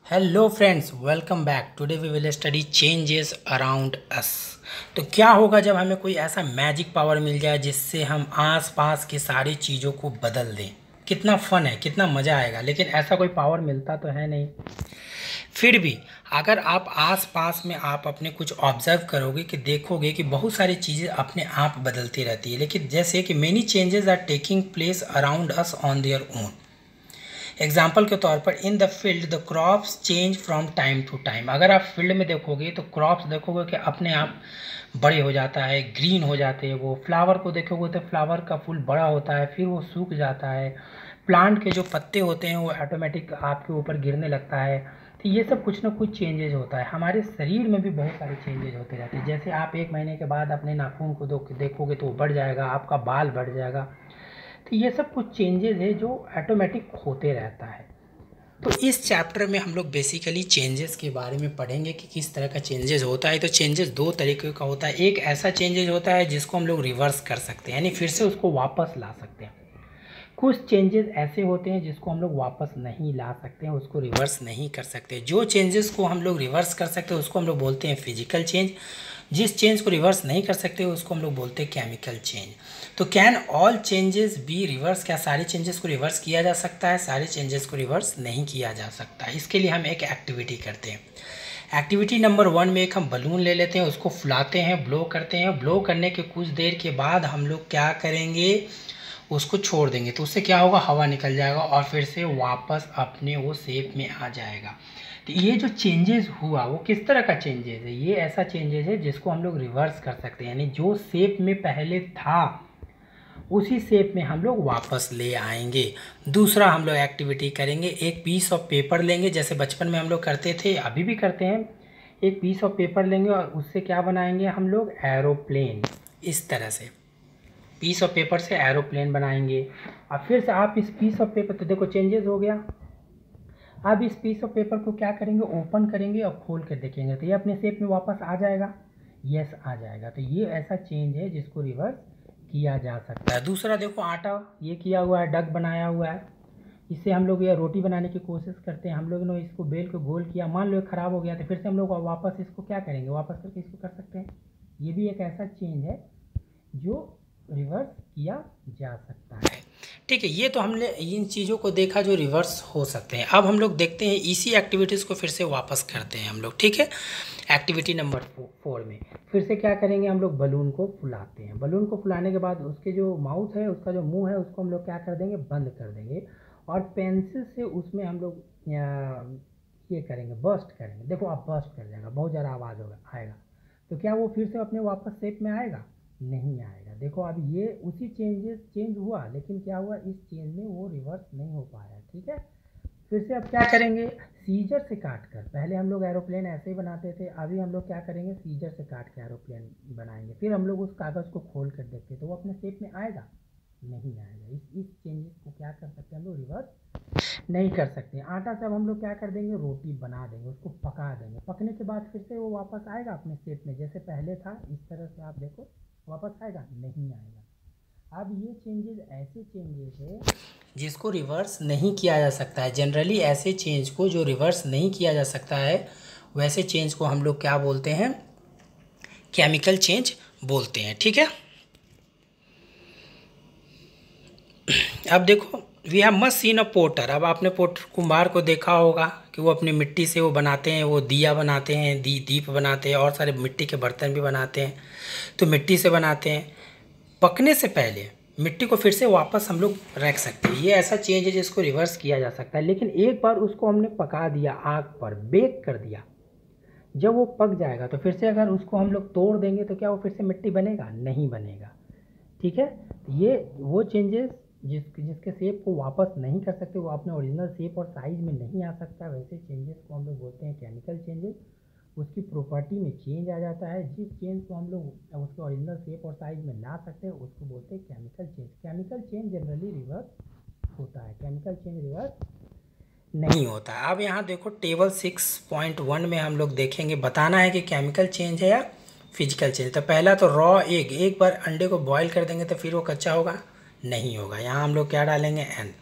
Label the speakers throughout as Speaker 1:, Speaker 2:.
Speaker 1: Hello friends, welcome back. Today we will study changes around us. तो क्या होगा जब हमें कोई ऐसा मैजिक पावर मिल जाए जिससे हम आसपास की सारी चीज़ों को बदल दें। कितना फन है, कितना मज़ा आएगा। लेकिन ऐसा कोई पावर मिलता तो है नहीं। फिर भी अगर आप आसपास में आप अपने कुछ ऑब्जर्व करोगे कि देखोगे कि बहुत सारी चीज़ें अपने आप बदलती रहती है। लेकिन जैसे कि many changes are taking place around us on their own. Example के तौर पर in the field the crops change from time to time. अगर आप फील्ड में देखोगे तो क्रॉप्स देखोगे कि अपने आप बड़े हो जाता है, ग्रीन हो जाते हैं। वो फ्लावर को देखोगे तो फ्लावर का फूल बड़ा होता है, फिर वो सूख जाता है। प्लांट के जो पत्ते होते हैं वो ऑटोमेटिक आपके ऊपर गिरने लगता है। तो ये सब कुछ ना कुछ चेंजेज होता है। हमारे शरीर में भी बहुत सारे चेंजेज होते रहते हैं। जैसे आप 1 महीने के बाद अपने नाखून को देखोगे तो वो बढ़ जाएगा, आपका बाल बढ़ जाएगा। तो ये सब कुछ चेंजेस है जो ऑटोमेटिक होते रहता है। तो इस चैप्टर में हम लोग बेसिकली चेंजेस के बारे में पढ़ेंगे कि किस तरह का चेंजेस होता है। तो चेंजेस दो तरीके का होता है। एक ऐसा चेंजेस होता है जिसको हम लोग रिवर्स कर सकते हैं, यानी फिर से उसको वापस ला सकते हैं। कुछ चेंजेस ऐसे होते हैं जिसको हम लोग वापस नहीं ला सकते हैं, उसको रिवर्स नहीं कर सकते। जो चेंजेस को हम लोग रिवर्स कर सकते हैं उसको हम लोग बोलते हैं फिजिकल चेंज। जिस चेंज को रिवर्स नहीं कर सकते उसको हम लोग बोलते हैं केमिकल चेंज। तो can all changes be reverse? क्या सारे चेंजेस को रिवर्स किया जा सकता है? सारे चेंजेस को रिवर्स नहीं किया जा सकता। इसके लिए हम एक एक्टिविटी करते हैं। एक्टिविटी नंबर 1 में एक हम बलून ले लेते हैं, उसको फुलाते हैं, ब्लो करते हैं। ब्लो करने के कुछ देर के बाद हम लोग क्या करेंगे, उसको छोड़ देंगे। तो उससे क्या होगा, हवा निकल जाएगा और फिर से वापस अपने वो शेप में आ जाएगा। तो ये जो चेंजेस हुआ वो किस तरह का चेंजेस है? ये ऐसा चेंजेस है जिसको हम लोग रिवर्स कर सकते हैं, यानी जो शेप में पहले था उसी शेप में हम लोग वापस ले आएंगे। दूसरा हम लोग एक्टिविटी करेंगे, एक पीस ऑफ पेपर लेंगे, जैसे बचपन में हम लोग करते थे, अभी भी करते हैं। एक पीस ऑफ पेपर लेंगे और उससे क्या बनाएंगे हम लोग, एरोप्लेन। इस तरह से पीस ऑफ पेपर से एरोप्लेन बनाएंगे। अब फिर से आप इस पीस ऑफ पेपर, तो देखो चेंजेस हो गया। अब इस पीस ऑफ पेपर को क्या करेंगे, ओपन करेंगे और खोल कर देखेंगे तो ये अपने शेप में वापस आ जाएगा। यस, आ जाएगा। तो ये ऐसा चेंज है जिसको रिवर्स किया जा सकता है। दूसरा देखो, आटा ये किया हुआ है, डग बनाया हुआ है। इससे हम लोग ये रोटी बनाने की कोशिश करते हैं। हम लोग ने इसको बेल को गोल किया, मान लो ख़राब हो गया तो फिर से हम लोग वापस इसको क्या करेंगे, वापस करके इसको कर सकते हैं। ये भी एक ऐसा चेंज है जो रिवर्स किया जा सकता है। ठीक है, ये तो हमने इन चीज़ों को देखा जो रिवर्स हो सकते हैं। अब हम लोग देखते हैं इसी एक्टिविटीज़ को फिर से वापस करते हैं हम लोग। ठीक है, एक्टिविटी नंबर 4 में फिर से क्या करेंगे, हम लोग बलून को फुलाते हैं। बलून को फुलाने के बाद उसके जो माउथ है, उसका जो मुंह है, उसको हम लोग क्या कर देंगे, बंद कर देंगे। और पेंसिल से उसमें हम लोग ये करेंगे, बर्स्ट करेंगे। देखो अब बर्स्ट कर जाएगा, बहुत ज़्यादा आवाज़ होगा आएगा। तो क्या वो फिर से अपने वापस शेप में आएगा? नहीं आएगा। देखो अब ये उसी चेंज हुआ, लेकिन क्या हुआ, इस चेंज में वो रिवर्स नहीं हो पाया। ठीक है, फिर से अब क्या करेंगे, सीजर से काट कर। पहले हम लोग एरोप्लेन ऐसे ही बनाते थे, अभी हम लोग क्या करेंगे, सीजर से काट के एरोप्लेन बनाएंगे। फिर हम लोग उस कागज़ को खोल कर देखते तो वो अपने शेप में आएगा? नहीं आएगा। इस चेंजेस को क्या कर सकते हैं हम लोग, रिवर्स नहीं कर सकते। आटा से अब हम लोग क्या कर देंगे, रोटी बना देंगे, उसको पका देंगे। पकने के बाद फिर से वो वापस आएगा अपने शेप में जैसे पहले था। इस तरह से आप देखो वापस आएगा? नहीं आएगा। अब ये चेंजेस ऐसे चेंजेस है जिसको रिवर्स नहीं किया जा सकता है। जनरली ऐसे चेंज को जो रिवर्स नहीं किया जा सकता है वैसे चेंज को हम लोग क्या बोलते हैं, केमिकल चेंज बोलते हैं। ठीक है, अब देखो, we have must seen a potter. अब आपने पोटर कुम्हार को देखा होगा कि वो अपनी मिट्टी से वो बनाते हैं, वो दिया बनाते हैं, दीप बनाते हैं, और सारे मिट्टी के बर्तन भी बनाते हैं। तो मिट्टी से बनाते हैं। पकने से पहले मिट्टी को फिर से वापस हम लोग रख सकते हैं। ये ऐसा चेंज है जिसको रिवर्स किया जा सकता है। लेकिन एक बार उसको हमने पका दिया, आग पर बेक कर दिया, जब वो पक जाएगा तो फिर से अगर उसको हम लोग तोड़ देंगे तो क्या वो फिर से मिट्टी बनेगा? नहीं बनेगा। ठीक है, ये वो चेंजेस जिसके शेप को वापस नहीं कर सकते, वो अपने ओरिजिनल शेप और साइज में नहीं आ सकता, वैसे चेंजेस को हम लोग बोलते हैं केमिकल चेंजेस। उसकी प्रॉपर्टी में चेंज आ जाता है। जिस चेंज को हम लोग उसके ओरिजिनल शेप और साइज में ला सकते हैं उसको बोलते हैं chemical change. Chemical change generally reverse होता है, केमिकल चेंज रिवर्स नहीं होता। अब यहाँ देखो टेबल 6.1 में हम लोग देखेंगे, बताना है कि केमिकल चेंज है या फिजिकल चेंज। तो पहला तो रॉ एग, एक बार अंडे को बॉईल कर देंगे तो फिर वो कच्चा होगा? नहीं होगा। यहाँ हम लोग क्या डालेंगे, एन।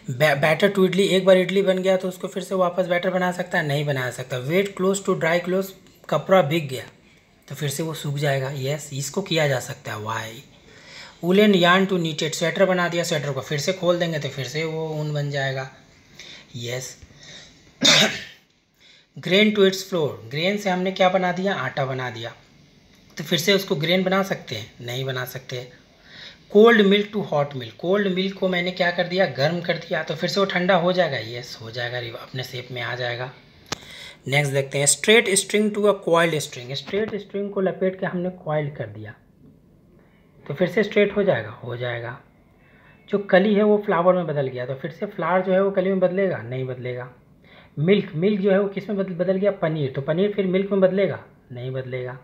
Speaker 1: बैटर टू इडली, एक बार इडली बन गया तो उसको फिर से वापस बैटर बना सकता है? नहीं बना सकता। Wet clothes to dry clothes, कपड़ा भीग गया तो फिर से वो सूख जाएगा। यस, इसको किया जा सकता है। Why woollen yarn to knitted, sweater बना दिया, स्वेटर को फिर से खोल देंगे तो फिर से वो ऊन बन जाएगा। Yes. Grain to its flour, grain से हमने क्या बना दिया? आटा बना दिया, तो फिर से उसको ग्रेन बना सकते हैं? नहीं बना सकते। Cold milk to hot milk, cold milk को मैंने क्या कर दिया? गर्म कर दिया, तो फिर से वो ठंडा हो जाएगा। यस, हो जाएगा, अपने शेप में आ जाएगा। नेक्स्ट देखते हैं, straight string to a coiled string, straight string को लपेट के हमने कॉइल्ड कर दिया तो फिर से स्ट्रेट हो जाएगा? हो जाएगा। जो कली है वो फ्लावर में बदल गया तो फिर से फ्लावर जो है वो कली में बदलेगा? नहीं बदलेगा। मिल्क, मिल्क जो है वो किस में बदल गया? पनीर, तो पनीर फिर मिल्क में बदलेगा? नहीं बदलेगा।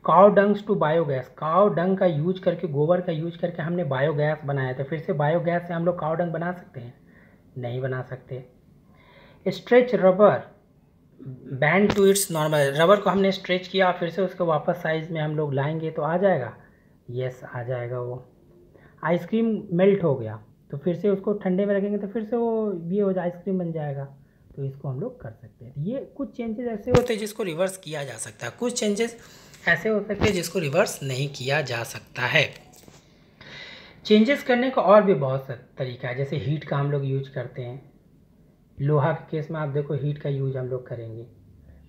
Speaker 1: Cow dungs to biogas, cow dung का यूज करके, गोबर का यूज करके हमने बायोगैस बनाया तो फिर से बायोगैस से हम लोग काउ डंग बना सकते हैं? नहीं बना सकते। Stretch rubber band to its normal, rubber को हमने स्ट्रेच किया फिर से उसको वापस साइज में हम लोग लाएंगे तो आ जाएगा? यस, आ जाएगा। वो आइसक्रीम मेल्ट हो गया तो फिर से उसको ठंडे में रखेंगे तो फिर से वो ये हो जाए, आइसक्रीम बन जाएगा। तो इसको हम लोग कर सकते हैं। ये कुछ चेंजेस ऐसे होते हैं जिसको रिवर्स किया जा सकता है, कुछ चेंजेस ऐसे हो सकते हैं जिसको रिवर्स नहीं किया जा सकता है। चेंजेस करने का और भी बहुत तरीका है, जैसे हीट का हम लोग यूज करते हैं। लोहा के केस में आप देखो हीट का यूज हम लोग करेंगे।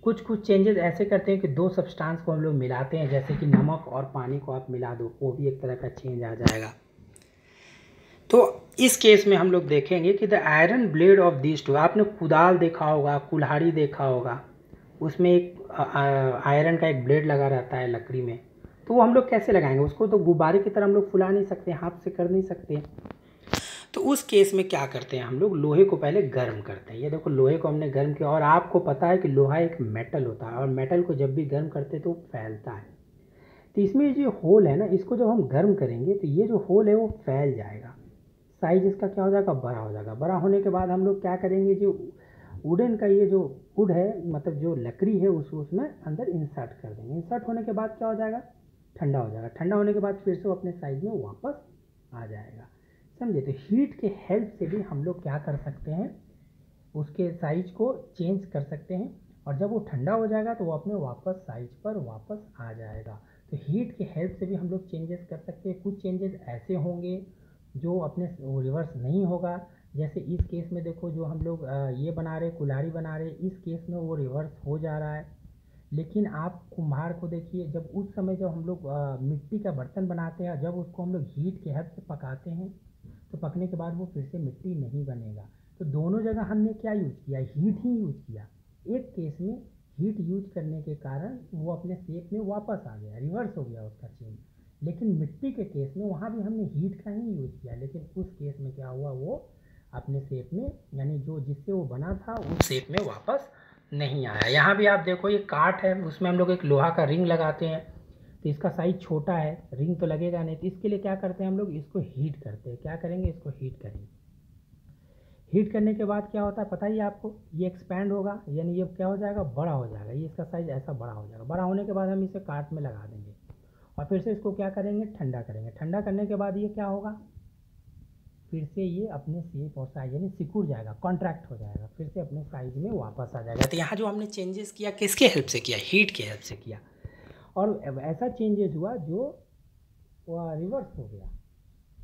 Speaker 1: कुछ कुछ चेंजेस ऐसे करते हैं कि दो सब्सटेंस को हम लोग मिलाते हैं, जैसे कि नमक और पानी को आप मिला दो, वो भी एक तरह का चेंज आ जाएगा। तो इस केस में हम लोग देखेंगे कि the iron blade of this to, आपने कुदाल देखा होगा, कुल्हाड़ी देखा होगा, उसमें एक आयरन का एक ब्लेड लगा रहता है लकड़ी में, तो वो हम लोग कैसे लगाएंगे? उसको तो गुब्बारे की तरह हम लोग फुला नहीं सकते, हाथ से कर नहीं सकते। तो उस केस में क्या करते हैं हम लोग? लोहे को पहले गर्म करते हैं। ये देखो लोहे को हमने गर्म किया, और आपको पता है कि लोहा एक मेटल होता है और मेटल को जब भी गर्म करते हैं तो फैलता है। तो इसमें जो होल है ना, इसको जब हम गर्म करेंगे तो ये जो होल है वो फैल जाएगा, साइज इसका क्या हो जाएगा? बड़ा हो जाएगा। बड़ा होने के बाद हम लोग क्या करेंगे? जो वुडन का ये जो वुड है, मतलब जो लकड़ी है, उसमें अंदर इंसर्ट कर देंगे। इंसर्ट होने के बाद क्या हो जाएगा? ठंडा हो जाएगा। ठंडा होने के बाद फिर से वो अपने साइज में वापस आ जाएगा। समझे? तो हीट के हेल्प से भी हम लोग क्या कर सकते हैं? उसके साइज को चेंज कर सकते हैं, और जब वो ठंडा हो जाएगा तो वो अपने वापस साइज पर वापस आ जाएगा। तो हीट के हेल्प से भी हम लोग चेंजेस कर सकते हैं। कुछ चेंजेस ऐसे होंगे जो अपने वो रिवर्स नहीं होगा, जैसे इस केस में देखो, जो हम लोग ये बना रहे, कुल्हाड़ी बना रहे, इस केस में वो रिवर्स हो जा रहा है। लेकिन आप कुम्हार को देखिए, जब उस समय जब हम लोग मिट्टी का बर्तन बनाते हैं, जब उसको हम लोग हीट के हेल्प से पकाते हैं तो पकने के बाद वो फिर से मिट्टी नहीं बनेगा। तो दोनों जगह हमने क्या यूज़ किया? हीट ही यूज़ किया। एक केस में हीट यूज करने के कारण वो अपने शेप में वापस आ गया, रिवर्स हो गया उसका चेंज। लेकिन मिट्टी के केस में वहाँ भी हमने हीट का ही यूज़ किया, लेकिन उस केस में क्या हुआ? वो अपने शेप में, यानी जो जिससे वो बना था उस शेप में वापस नहीं आया। यहाँ भी आप देखो, ये काट है, उसमें हम लोग एक लोहा का रिंग लगाते हैं, तो इसका साइज छोटा है, रिंग तो लगेगा नहीं, तो इसके लिए क्या करते हैं हम लोग? इसको हीट करते हैं। क्या करेंगे? इसको हीट करेंगे। हीट करने के बाद क्या होता है पता ही आपको? ये एक्सपैंड होगा, यानी ये क्या हो जाएगा? बड़ा हो जाएगा। ये इसका साइज ऐसा बड़ा हो जाएगा। बड़ा होने के बाद हम इसे काट में लगा देंगे और फिर से इसको क्या करेंगे? ठंडा करेंगे। ठंडा करने के बाद ये क्या होगा? फिर से ये अपने शेप और साइज, यानी सिकुड़ जाएगा, कॉन्ट्रैक्ट हो जाएगा, फिर से अपने साइज में वापस आ जाएगा। तो यहाँ जो हमने चेंजेस किया, किसके हेल्प से किया? हीट के हेल्प से किया। और ऐसा चेंजेस हुआ जो रिवर्स हो गया।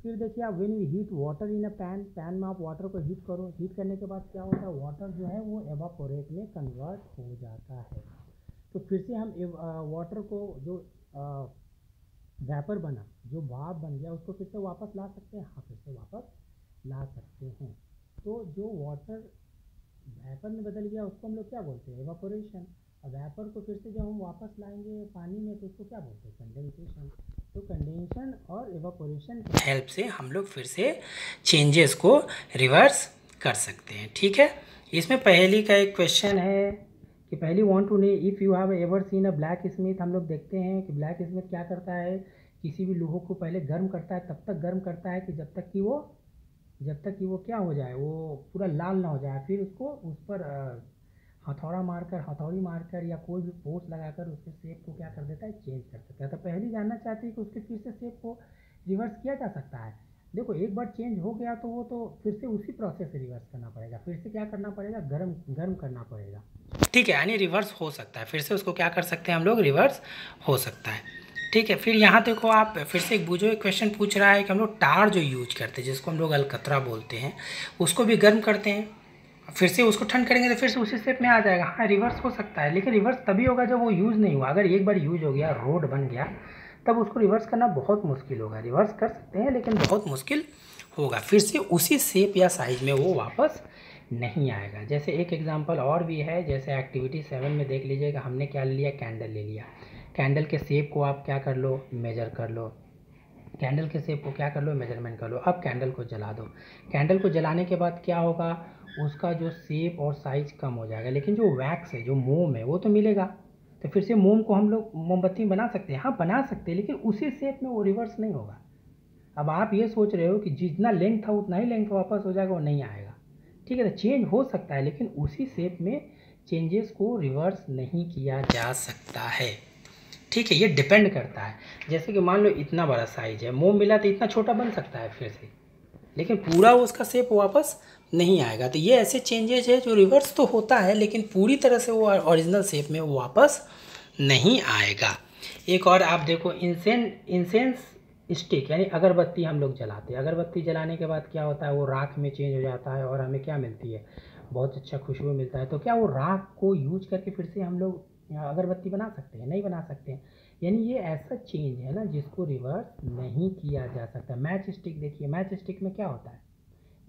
Speaker 1: फिर देखिए आप, when we heat water in a pan, pan में आप वाटर को हीट करो, हीट करने के बाद क्या होता है? वाटर जो है वो एवापोरेट में कन्वर्ट हो जाता है। तो फिर से हम वाटर को, जो वेपर बना, जो भाप बन गया, उसको फिर से वापस ला सकते हैं? हाँ, फिर से वापस ला सकते हैं। तो जो वाटर वेपर में बदल गया उसको हम लोग क्या बोलते हैं? एवापोरेशन। और वेपर को फिर से जब हम वापस लाएंगे पानी में तो उसको क्या बोलते हैं? कंडेंसेशन। तो कंडेंशन और एवापोरेशन की हेल्प से हम लोग फिर से चेंजेस को रिवर्स कर सकते हैं। ठीक है, इसमें पहली का एक क्वेश्चन है कि पहली want to know if you have ever seen a blacksmith. हम लोग देखते हैं कि ब्लैक स्मिथ क्या करता है? किसी भी लोहे को पहले गर्म करता है, तब तक गर्म करता है कि जब तक कि वो क्या हो जाए? वो पूरा लाल ना हो जाए। फिर उसको उस पर हथौड़ी मारकर या कोई भी फोर्स लगाकर उसके शेप को क्या कर देता है? चेंज कर देता है। तो पहले जानना चाहते हैं कि उसके फिर से शेप को रिवर्स किया जा सकता है? देखो एक बार चेंज हो गया तो वो तो फिर से उसी प्रोसेस से रिवर्स करना पड़ेगा, फिर से क्या करना पड़ेगा, गर्म गर्म करना पड़ेगा। ठीक है, यानी रिवर्स हो सकता है, फिर से उसको क्या कर सकते हैं हम लोग, रिवर्स हो सकता है। ठीक है, फिर यहाँ देखो आप फिर से एक बूझो एक क्वेश्चन पूछ रहा है कि हम लोग टार जो यूज करते हैं जिसको हम लोग अलकतरा बोलते हैं उसको भी गर्म करते हैं, फिर से उसको ठंड करेंगे तो फिर से उसी स्टेप में आ जाएगा। हाँ रिवर्स हो सकता है, लेकिन रिवर्स तभी होगा जब वो यूज़ नहीं हुआ। अगर एक बार यूज हो गया, रोड बन गया, तब उसको रिवर्स करना बहुत मुश्किल होगा। रिवर्स कर सकते हैं लेकिन बहुत मुश्किल होगा, फिर से उसी शेप या साइज में वो वापस नहीं आएगा। जैसे एक एग्जांपल और भी है, जैसे एक्टिविटी 7 में देख लीजिएगा, हमने क्या ले लिया, कैंडल ले लिया। कैंडल के शेप को आप क्या कर लो, मेजर कर लो। कैंडल के शेप को क्या कर लो, मेजरमेंट कर लो। अब कैंडल को जला दो। कैंडल को जलाने के बाद क्या होगा, उसका जो शेप और साइज कम हो जाएगा, लेकिन जो वैक्स है, जो मोम है, वो तो मिलेगा। तो फिर से मोम को हम लोग मोमबत्ती बना सकते हैं, हाँ बना सकते हैं, लेकिन उसी शेप में वो रिवर्स नहीं होगा। अब आप ये सोच रहे हो कि जितना लेंथ था उतना ही लेंथ वापस हो जाएगा, वो नहीं आएगा। ठीक है, तो चेंज हो सकता है लेकिन उसी शेप में चेंजेस को रिवर्स नहीं किया जा सकता है। ठीक है, ये डिपेंड करता है। जैसे कि मान लो इतना बड़ा साइज है, मोम मिला तो इतना छोटा बन सकता है फिर से, लेकिन पूरा उसका शेप वापस नहीं आएगा। तो ये ऐसे चेंजेस है जो रिवर्स तो होता है लेकिन पूरी तरह से वो ओरिजिनल शेप में वापस नहीं आएगा। एक और आप देखो, इंसेंस स्टिक यानी अगरबत्ती हम लोग जलाते हैं। अगरबत्ती जलाने के बाद क्या होता है, वो राख में चेंज हो जाता है और हमें क्या मिलती है, बहुत अच्छा खुशबू मिलता है। तो क्या वो राख को यूज करके फिर से हम लोग अगरबत्ती बना सकते हैं? नहीं बना सकते हैं। यानी ये ऐसा चेंज है ना जिसको रिवर्स नहीं किया जा सकता। मैच स्टिक देखिए, मैच स्टिक में क्या होता है,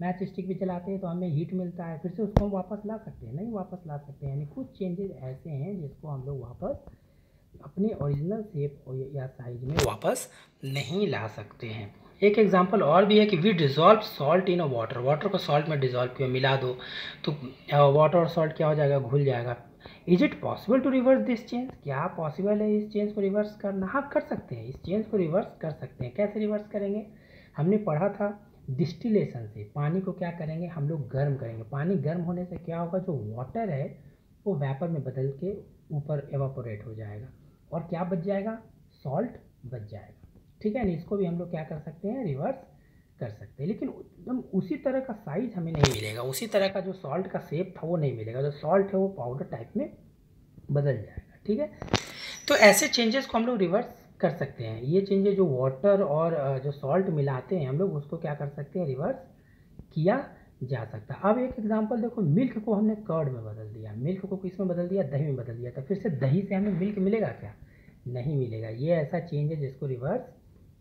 Speaker 1: मैच स्टिक भी जलाते हैं तो हमें हीट मिलता है, फिर से उसको हम वापस ला सकते हैं? नहीं वापस ला सकते। यानी कुछ चेंजेस ऐसे हैं जिसको हम लोग वापस अपने ओरिजिनल शेप या साइज में वापस नहीं ला सकते हैं। एक एग्जांपल और भी है कि we dissolve salt in a water. Water को सॉल्ट में डिज़ोल्व किया, मिला दो तो वाटर और सॉल्ट क्या हो जाएगा, घुल जाएगा। Is it possible to reverse this change? क्या पॉसिबल है इस चेंज को रिवर्स करना? हाँ कर सकते हैं, इस चेंज को रिवर्स कर सकते हैं। कैसे रिवर्स करेंगे, हमने पढ़ा था डिस्टिलेशन से। पानी को क्या करेंगे, हम लोग गर्म करेंगे। पानी गर्म होने से क्या होगा, जो वाटर है वो वेपर में बदल के ऊपर एवापोरेट हो जाएगा और क्या बच जाएगा, सॉल्ट बच जाएगा। ठीक है ना, इसको भी हम लोग क्या कर सकते हैं, रिवर्स कर सकते हैं, लेकिन एकदम उसी तरह का साइज हमें नहीं मिलेगा, उसी तरह का जो सॉल्ट का शेप था वो नहीं मिलेगा। जो सॉल्ट है वो पाउडर टाइप में बदल जाएगा। ठीक है, तो ऐसे चेंजेस को हम लोग रिवर्स कर सकते हैं। ये चेंजेस जो वाटर और जो सॉल्ट मिलाते हैं हम लोग, उसको क्या कर सकते हैं, रिवर्स किया जा सकता है। अब एक एग्जांपल देखो, मिल्क को हमने कर्ड में बदल दिया, मिल्क को किस में बदल दिया, दही में बदल दिया। तो फिर से दही से हमें मिल्क मिलेगा क्या, नहीं मिलेगा। ये ऐसा चेंज है जिसको रिवर्स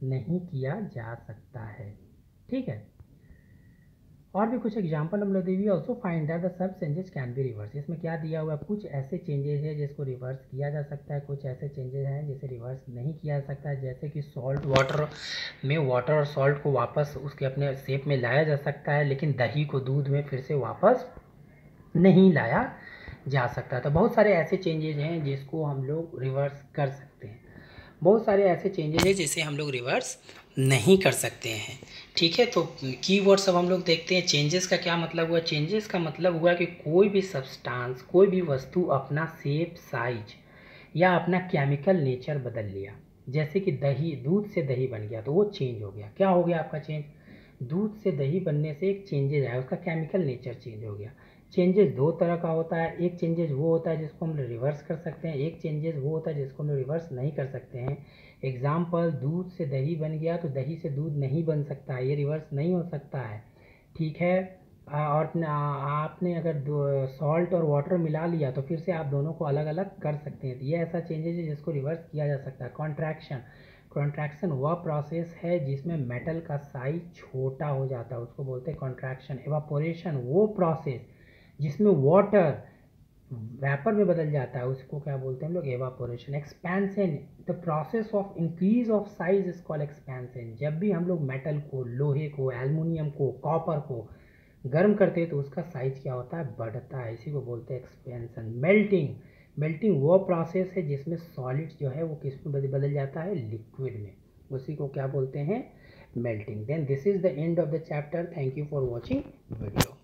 Speaker 1: नहीं किया जा सकता है। ठीक है, और भी कुछ एग्जांपल हम लोग देंगे। Also find that the sub changes can be reverse. इसमें क्या दिया हुआ है, कुछ ऐसे चेंजेस है जिसको रिवर्स किया जा सकता है, कुछ ऐसे चेंजेस हैं जिसे रिवर्स नहीं किया जा सकता है। जैसे कि सॉल्ट वाटर में, वाटर और सॉल्ट को वापस उसके अपने शेप में लाया जा सकता है, लेकिन दही को दूध में फिर से वापस नहीं लाया जा सकता। तो बहुत सारे ऐसे चेंजेस हैं जिसको हम लोग रिवर्स कर सकते हैं, बहुत सारे ऐसे चेंजेस हैं जिसे हम लोग रिवर्स नहीं कर सकते हैं। ठीक है, तो कीवर्ड्स अब हम लोग देखते हैं। चेंजेस का क्या मतलब हुआ, चेंजेस का मतलब हुआ कि कोई भी सब्सटेंस, कोई भी वस्तु अपना शेप, साइज या अपना केमिकल नेचर बदल लिया। जैसे कि दही, दूध से दही बन गया तो वो चेंज हो गया। क्या हो गया आपका चेंज, दूध से दही बनने से एक चेंजेज आया, उसका केमिकल नेचर चेंज हो गया। चेंजेस दो तरह का होता है, एक चेंजेस वो होता है जिसको हम रिवर्स कर सकते हैं, एक चेंजेस वो होता है जिसको हम रिवर्स नहीं कर सकते हैं। एग्जाम्पल, दूध से दही बन गया तो दही से दूध नहीं बन सकता है, ये रिवर्स नहीं हो सकता है। ठीक है, और आपने अगर सॉल्ट और वाटर मिला लिया तो फिर से आप दोनों को अलग अलग कर सकते हैं। तो ये ऐसा चेंजेस है जिसको रिवर्स किया जा सकता है। कॉन्ट्रैक्शन, कॉन्ट्रैक्शन वह प्रोसेस है जिसमें मेटल का साइज छोटा हो जाता है, उसको बोलते हैं कॉन्ट्रैक्शन। एवापोरेशन वो प्रोसेस जिसमें वाटर वेपर में बदल जाता है, उसको क्या बोलते हैं हम लोग, evaporation. Expansion, the process of increase of size is called expansion. जब भी हम लोग मेटल को, लोहे को, एल्युमिनियम को, कॉपर को गर्म करते हैं तो उसका साइज क्या होता है, बढ़ता है, इसी को बोलते हैं एक्सपेंशन। मेल्टिंग, मेल्टिंग वो प्रोसेस है जिसमें सॉलिड जो है वो किस में बदल जाता है, लिक्विड में, उसी को क्या बोलते हैं, melting. Then this is the end of the chapter. Thank you for watching video.